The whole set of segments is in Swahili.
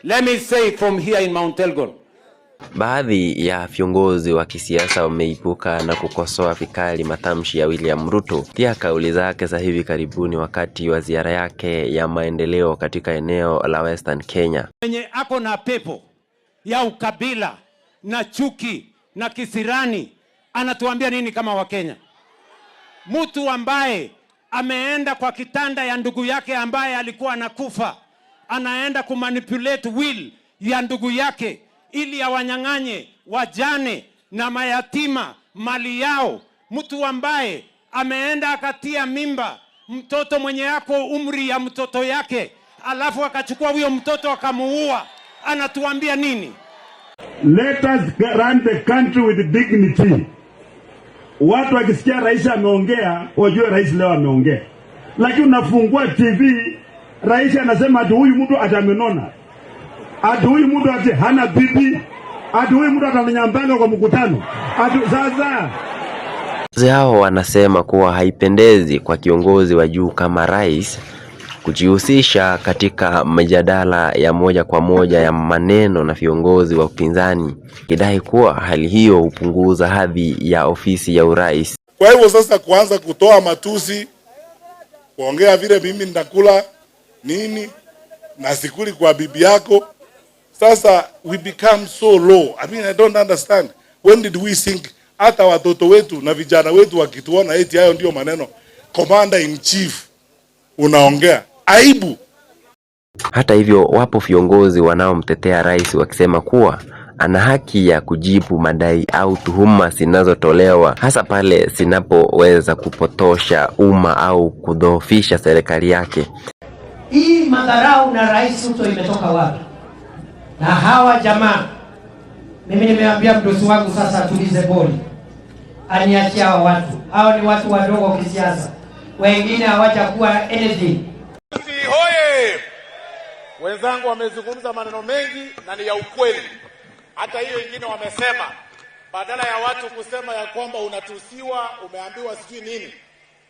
Let me say from here in Mount Elgon. Baadhi ya viongozi wa kisiasa wameibuka na kukosoa vikali matamshi ya William Ruto, pia kauli zake za hivi karibuni wakati wa ziara yake ya maendeleo katika eneo la Western Kenya. Mwenye ako na pepo ya ukabila na chuki na kisirani anatuambia nini kama Wakenya? Mtu ambaye ameenda kwa kitanda ya ndugu yake ambaye alikuwa anakufa, anaenda kumanipulate will ya ndugu yake ili awanyang'anye wajane na mayatima mali yao. Mtu ambaye ameenda akatia mimba mtoto mwenye yako umri ya mtoto yake, alafu akachukua huyo mtoto akamuua, anatuambia nini? Let us run the country with dignity. Watu wakisikia rais ameongea, wajue rais leo ameongea. Lakini unafungua TV, rais anasema ati huyu mtu atamenona. Ati huyu mtu ati hana bibi. Ati huyu mtu atanyambanga kwa mkutano. Ati sasa hao wanasema kuwa haipendezi kwa kiongozi wa juu kama rais kujihusisha katika mjadala ya moja kwa moja ya maneno na viongozi wa upinzani, kidai kuwa hali hiyo hupunguza hadhi ya ofisi ya urais. Kwa hivyo sasa kuanza kutoa matusi, kuongea vile mimi nitakula nini na sikuli kwa bibi yako, sasa we become so low. I mean, I don't understand. When did we think hata watoto wetu na vijana wetu wakituona eti hayo ndio maneno commander in chief unaongea? Aibu. Hata hivyo, wapo viongozi wanaomtetea rais wakisema kuwa ana haki ya kujibu madai au tuhuma zinazotolewa, hasa pale zinapoweza kupotosha umma au kudhoofisha serikali yake. Hii madharau na rais Ruto imetoka wapi? Na hawa jamaa, mimi nimeambia mdosi wangu sasa atulize boli, aniachia hawa watu. Hao ni watu wadogo kisiasa, wengine hawajakuwa anything. Hoye! Wenzangu wamezungumza maneno mengi na ni ya ukweli. Hata hiyo wengine wamesema badala ya watu kusema ya kwamba unatusiwa, umeambiwa sijui nini,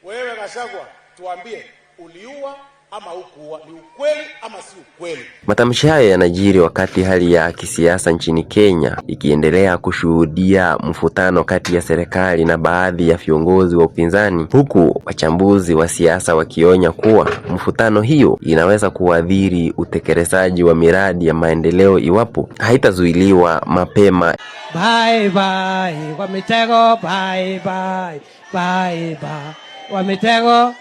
wewe Gachagua tuambie uliua ama hukuua, ni ukweli ama si ukweli? Matamshi haya yanajiri wakati hali ya kisiasa nchini Kenya ikiendelea kushuhudia mvutano kati ya serikali na baadhi ya viongozi wa upinzani, huku wachambuzi wa siasa wakionya kuwa mvutano hiyo inaweza kuathiri utekelezaji wa miradi ya maendeleo iwapo haitazuiliwa mapema. Bye bye, Wamitego, bye bye, bye bye, Wamitego.